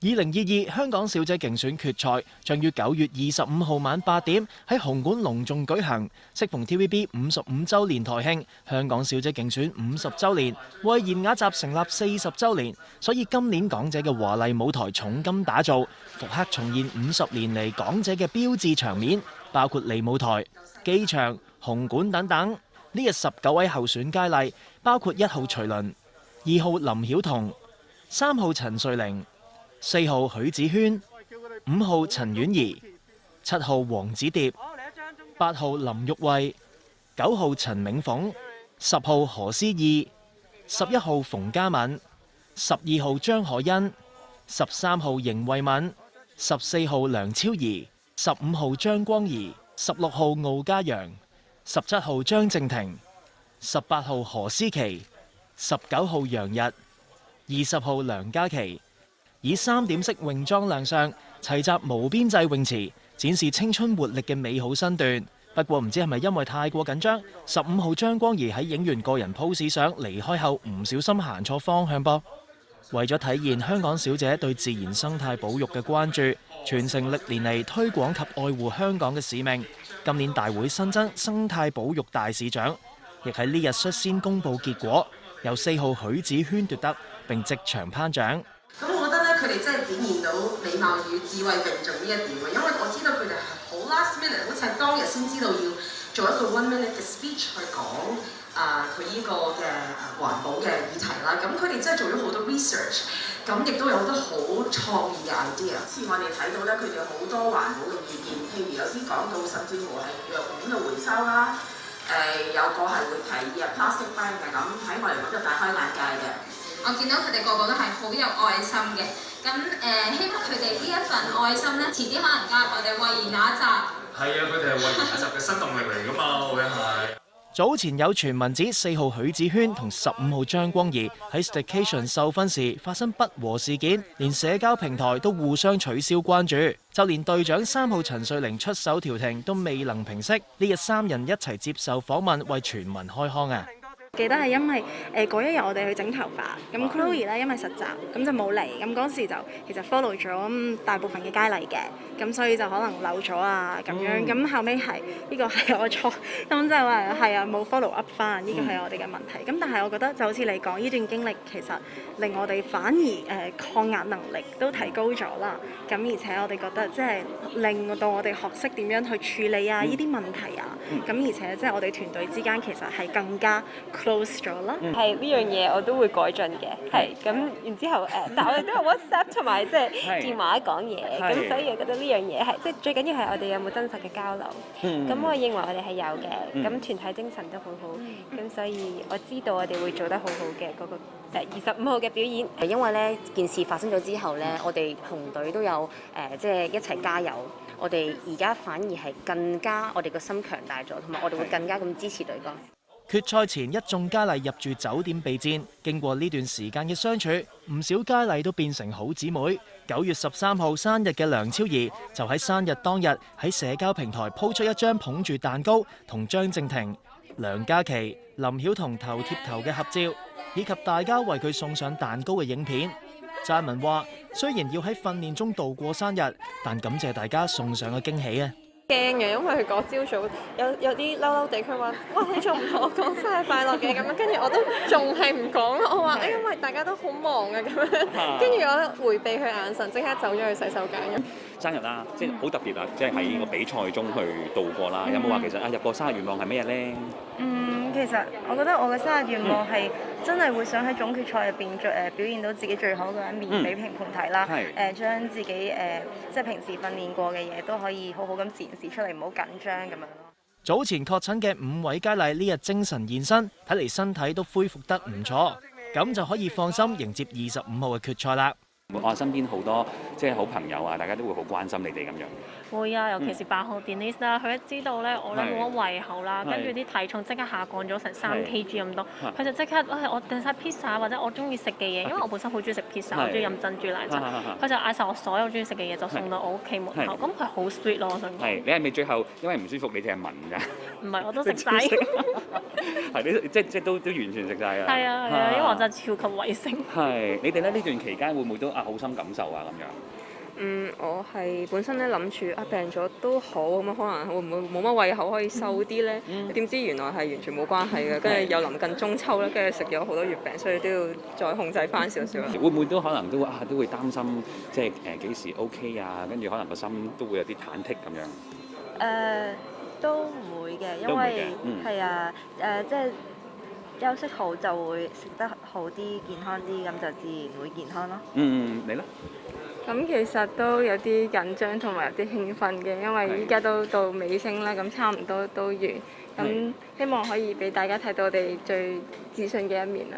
2022香港小姐競選決賽將於9月25號晚8點喺紅館隆重舉行。適逢 TVB 55週年台慶，香港小姐競選50週年，為妍雅集成立40週年，所以今年港姐嘅華麗舞台重金打造，復刻重現50年嚟港姐嘅標誌場面，包括利舞台、機場、紅館等等。呢日19位候選佳麗，包括1號徐麟、2號林曉彤、3號陳瑞玲、4號許子軒、5號陳婉儀、7號黃子蝶、8號林玉慧、9號陳銘鳳、10號何詩意、11號馮嘉敏、12號張可欣、13號邢慧敏、14號梁超儀、15號張光儀、16號敖嘉揚、17號張靜婷、18號何詩琪、19號楊日、20號梁嘉琪。以3點式泳裝亮相，齊集無邊際泳池，展示青春活力嘅美好身段。不過唔知係咪因為太過緊張，15號張光儀喺影完個人 pose 相離開後唔小心行錯方向噃。為咗體現香港小姐對自然生態保育嘅關注，傳承歷年嚟推廣及愛護香港嘅使命，今年大會新增生態保育大使獎，亦喺呢日率先公佈結果，由4號許子軒奪得並即場頒獎。咁我覺得咧，佢哋真係展現到美貌與智慧並重呢一點喎，因為我知道佢哋係好 last minute，好似係當日先知道要做一個 1 minute 嘅 speech 去講佢呢個嘅環保嘅議題啦。咁佢哋真係做咗好多 research， 咁亦都有好多好創意嘅 idea。似我哋睇到咧，佢哋有好多環保嘅意見，譬如有啲講到甚至乎係藥品嘅回收啦，有個係會提議 plastic bag 嘅，咁喺我嚟講就大開眼界嘅。我見到佢哋個個都係好有愛心嘅，咁希望佢哋呢一份愛心咧，遲啲可能加入我哋為妍雅集。係啊，佢哋係為妍雅集嘅新動力嚟㗎嘛，會係。早前有傳聞指4號許子軒同15號張光儀喺 Staycation 授婚時發生不和事件，連社交平台都互相取消關注，就連隊長3號陳瑞玲出手調停都未能平息。呢日3人一齊接受訪問，為全民開腔啊！記得係因為嗰一日我哋去整頭髮，咁 Chloe 咧因為實習咁就冇嚟，咁嗰時就其實 follow 咗大部分嘅佳麗嘅，咁所以就可能漏咗啊咁樣，咁後尾係呢個係我錯，咁就話係啊冇 follow up 翻，呢個係我哋嘅問題。咁但係我覺得就好似你講呢段經歷，其實令我哋反而抗壓能力都提高咗啦。咁而且我哋覺得即係令到我哋學識點樣去處理啊呢啲問題啊，咁而且即係我哋團隊之間其實係更加close 咗啦，係呢樣嘢我都會改進嘅，係咁然之後但我哋都有 WhatsApp 同埋即係電話講嘢，咁所以我覺得呢樣嘢係即係最緊要係我哋有冇真實嘅交流，咁我認為我哋係有嘅，咁團體精神都好好，咁所以我知道我哋會做得好好嘅嗰個25號嘅表演。因為呢件事發生咗之後呢，我哋紅隊都有即係一齊加油，我哋而家反而係更加我哋個心強大咗，同埋我哋會更加咁支持對方。決賽前一眾佳麗入住酒店備戰，經過呢段時間嘅相處，唔少佳麗都變成好姊妹。9月13號生日嘅梁超儀就喺生日當日喺社交平台鋪出一張捧住蛋糕同張靜婷、梁嘉琪、林曉彤頭貼頭嘅合照，以及大家為佢送上蛋糕嘅影片。撰文話：雖然要喺訓練中度過生日，但感謝大家送上嘅驚喜啊！驚嘅，因為佢嗰朝早有啲嬲嬲地，佢話：哇，你仲唔同我講生日快樂嘅咁樣，跟住我都仲係唔講咯。我話：因為大家都好忙啊咁樣，跟住我迴避佢眼神，即刻走咗去洗手間咁。生日啦，即係好特別啊！即係喺個比賽中去度過啦。有冇話其實入個生日願望係咩咧？其實我覺得我嘅生日願望係真係會想喺總決賽入邊表現到自己最好嘅一面俾評判睇啦。將自己即係平時訓練過嘅嘢都可以好好咁展示出嚟，唔好緊張咁樣咯。早前確診嘅5位佳麗呢日精神現身，睇嚟身體都恢復得唔錯，咁就可以放心迎接25號嘅決賽啦。我身邊好多即係好朋友啊，大家都會好關心你哋咁樣。會啊，尤其是8號 Denise 啦，佢一知道咧我咧冇乜胃口啦，跟住啲體重即刻下降咗成3 kg 咁多，佢就即刻我訂晒 pizza 或者我中意食嘅嘢，因為我本身好中意食 pizza，我中意飲珍珠奶茶，佢就嗌晒我所有中意食嘅嘢就送到我屋企門口，咁佢好 sweet 咯，我想講。係，你係咪最後因為唔舒服你淨係聞㗎？唔係，我都食晒。係你即都完全食晒㗎。係啊，因為我真係超級衞生。係，你哋咧呢段期間會唔會都好心感受啊咁樣？我係本身咧諗住病咗都好咁可能會唔會冇乜胃口可以瘦啲咧？點知原來係完全冇關係嘅，跟住又臨近中秋咧，跟住食咗好多月餅，所以都要再控制翻少少啦。會唔會都可能都會擔心，即係幾時 OK 啊？跟住可能個心都會有啲忐忑咁樣。都唔會嘅，因為係啊即係休息好就會食得好啲、健康啲，咁就自然會健康咯。你咧？咁其實都有啲緊張同埋有啲興奮嘅，因為依家都到尾聲啦，咁差唔多都完，咁希望可以俾大家睇到我哋最自信嘅一面啦。